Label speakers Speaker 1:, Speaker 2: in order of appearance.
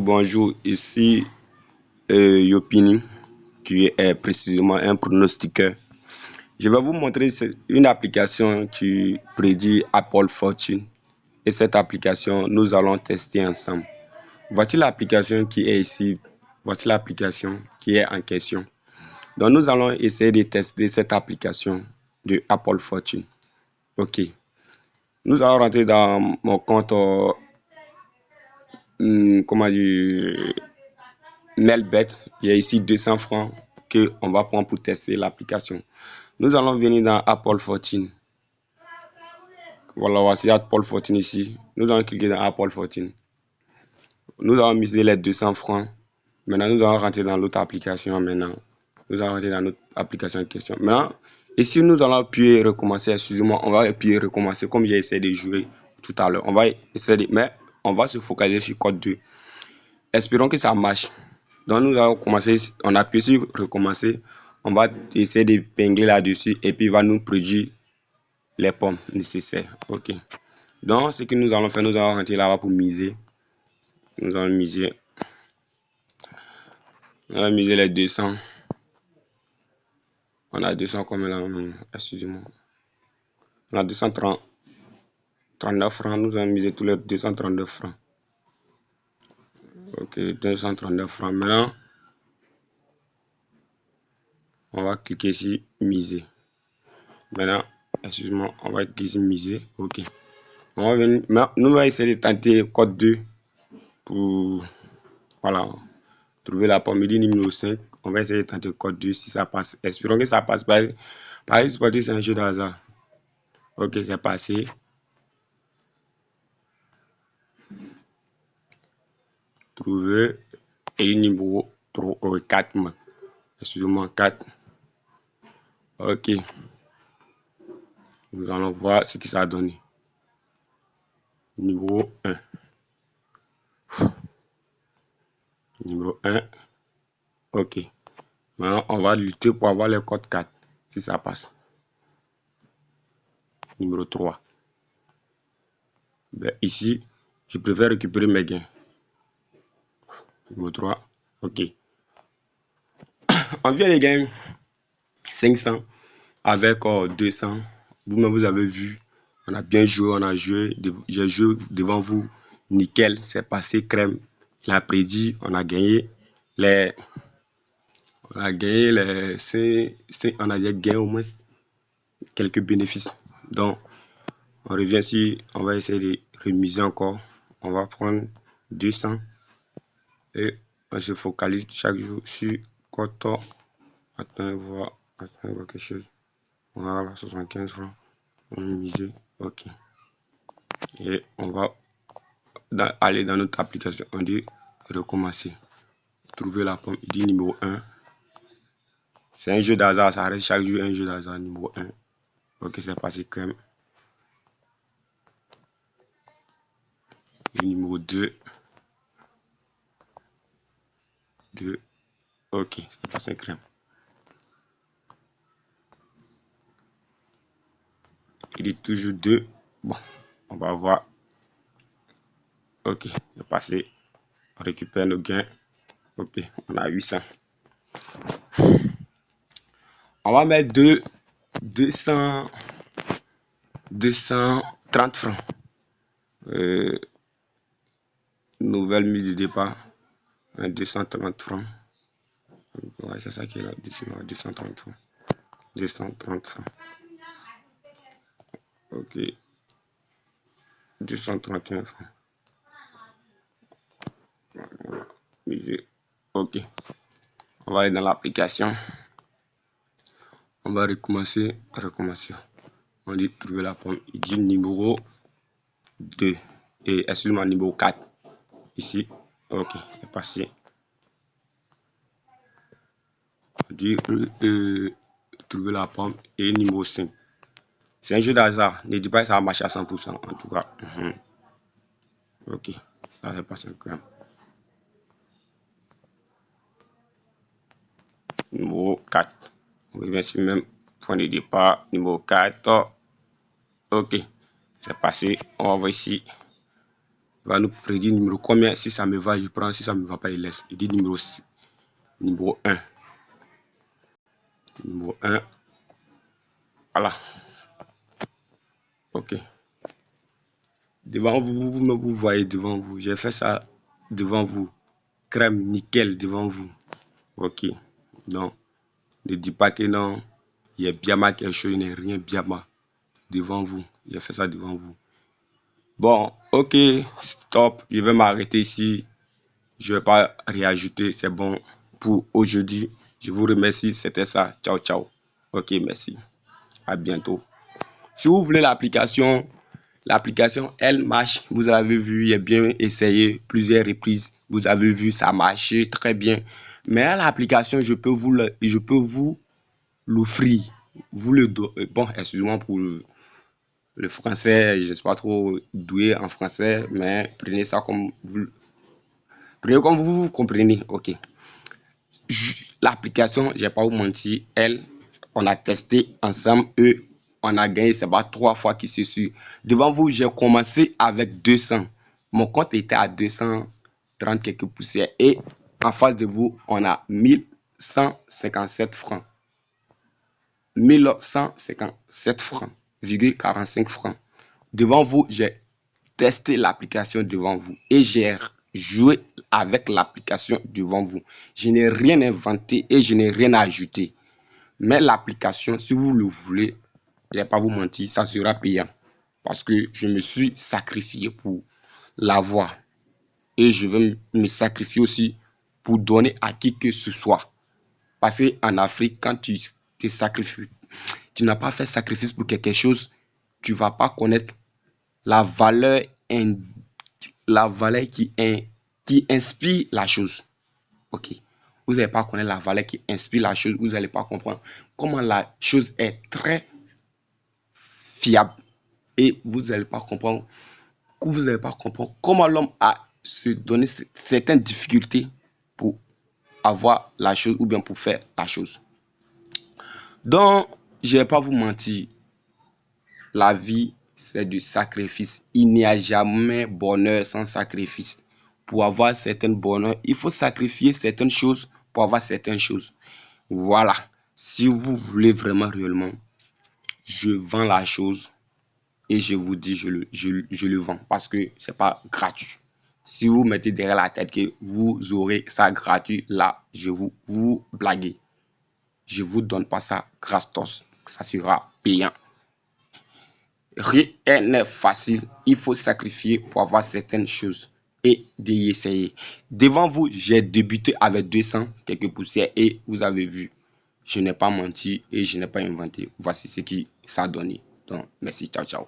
Speaker 1: Bonjour, ici Yopini, qui est précisément un pronostiqueur. Je vais vous montrer une application qui prédit Apple Fortune. Et cette application, nous allons tester ensemble. Voici l'application qui est ici. Voici l'application qui est en question. Donc, nous allons essayer de tester cette application de Apple Fortune. OK. Nous allons rentrer dans mon compte, comment dire, Melbet. Il y a ici 200 francs qu'on va prendre pour tester l'application. Nous allons venir dans Apple Fortune. Voilà, voici Apple Fortune ici. Nous allons cliquer dans Apple Fortune. Nous allons miser les 200 francs. Maintenant, nous allons rentrer dans l'autre application. Maintenant, nous allons rentrer dans notre application en question. Maintenant, ici, nous allons appuyer recommencer. Excusez-moi, on va appuyer recommencer comme j'ai essayé de jouer tout à l'heure. On va essayer mais on va se focaliser sur code 2. Espérons que ça marche. Donc, nous allons commencer. On appuie sur recommencer. On va essayer de pingler là-dessus et puis il va nous produire les pommes nécessaires. OK. Donc, ce que nous allons faire, nous allons rentrer là-bas pour miser. Nous allons miser. On va miser les 200. On a 200 comme là. Excusez-moi. On a 239 francs. Nous allons miser tous les 239 francs. OK. 239 francs. Maintenant, on va cliquer ici, miser. Maintenant, excusez-moi, on va cliquer ici, miser. OK. On va venir. Nous allons essayer de tenter code 2 pour, voilà, trouver la pomme. Il dit numéro 5. On va essayer de tenter code 2 si ça passe. Espérons que ça passe. Paris Sportif, c'est un jeu d'hasard. OK, c'est passé. Trouver et numéro 4. Excusez-moi, 4. OK. Nous allons voir ce que ça a donné. Numéro 1. Numéro 1. OK. Maintenant, on va lutter pour avoir le code 4. Si ça passe. Numéro 3. Ben, ici, je préfère récupérer mes gains. Numéro 3. OK. On vient les gains 500 avec 200. Vous-même, vous avez vu. On a bien joué, on a joué. J'ai joué devant vous. Nickel, c'est passé crème. Il a prédit, on a gagné les. On a gagné les. On a gagné au moins quelques bénéfices. Donc, on revient ici. On va essayer de remiser encore. On va prendre 200. Et on se focalise chaque jour sur coton. Attends, voir quelque chose. Voilà, 75 francs. On va miser. OK. Et on va aller dans notre application. On dit recommencer. Trouver la pomme. Il dit numéro 1. C'est un jeu d'hasard. Ça reste chaque jour un jeu d'hasard. Numéro 1. OK, c'est passé crème. Et numéro 2. 2. OK, c'est passé crème. Il dit toujours 2. Bon, on va voir. OK, c'est passé. On récupère nos gains. OK, on a 800. On va mettre 230 francs. Nouvelle mise de départ. 230 francs. Ouais, c'est ça qui est là. 230 francs. 230 francs. OK. 231 francs. OK. On va aller dans l'application. On va recommencer. On dit trouver la pomme. Il dit numéro 2. Et excuse-moi, numéro 4. Ici. OK. C'est passé. On dit trouver la pomme. Et numéro 5. C'est un jeu d'hasard. Ne dis pas que ça va marcher à 100%. En tout cas. OK. Ça c'est pas 5 grammes. Numéro 4. On revient sur le même point de départ. Numéro 4. OK. C'est passé. On va voir ici. Il va nous prédire numéro combien. Si ça me va, je prends. Si ça ne me va pas, il laisse. Il dit numéro 1. Numéro 1. Voilà. Ok. Devant vous, vous voyez devant vous. J'ai fait ça devant vous. Crème, nickel devant vous. Ok. Donc, ne dis pas que non. Il y a Biama quelque chose, il n'y a rien Biama. Devant vous. J'ai fait ça devant vous. Bon, ok. Stop. Je vais m'arrêter ici. Je ne vais pas réajouter. C'est bon pour aujourd'hui. Je vous remercie. C'était ça. Ciao, ciao. Ok, merci. À bientôt. Si vous voulez l'application, elle marche. Vous avez vu, il a bien essayé plusieurs reprises. Vous avez vu, ça marche très bien. Mais l'application, je peux vous l'offrir. Bon, excusez-moi pour le français. Je ne suis pas trop doué en français, mais prenez ça comme vous comprenez. Ok. L'application, je ne vais pas vous mentir, on a testé ensemble, on a gagné, c'est pas 3 fois qui se suit. Devant vous, j'ai commencé avec 200. Mon compte était à 230 quelques poussières. Et en face de vous, on a 1157 francs. 1157 francs, 45 francs. Devant vous, j'ai testé l'application devant vous et j'ai joué avec l'application devant vous. Je n'ai rien inventé et je n'ai rien ajouté. Mais l'application, si vous le voulez, je ne vais pas vous mentir, ça sera payant. Parce que je me suis sacrifié pour l'avoir. Et je vais me sacrifier aussi pour donner à qui que ce soit. Parce qu'en Afrique, quand tu te sacrifies, tu n'as pas fait sacrifice pour quelque chose, tu ne vas pas connaître la valeur qui inspire la chose. Ok. Vous n'allez pas connaître la valeur qui inspire la chose. Vous n'allez pas comprendre comment la chose est très fiable. Et vous n'allez pas comprendre comment l'homme a se donné certaines difficultés pour avoir la chose ou bien pour faire la chose. Donc, je ne vais pas vous mentir. La vie, c'est du sacrifice. Il n'y a jamais bonheur sans sacrifice. Pour avoir certains bonheurs, il faut sacrifier certaines choses pour avoir certaines choses. Voilà. Si vous voulez vraiment réellement, je vends la chose et je vous dis, je le vends parce que ce n'est pas gratuit. Si vous mettez derrière la tête que vous aurez ça gratuit, là, je vous blaguez. Je ne vous donne pas ça gratos. Ça sera payant. Rien n'est facile. Il faut sacrifier pour avoir certaines choses et d'y essayer. Devant vous, j'ai débuté avec 200 quelques poussières et vous avez vu, je n'ai pas menti et je n'ai pas inventé. Voici ce qui ça a donné. Donc, merci, ciao, ciao.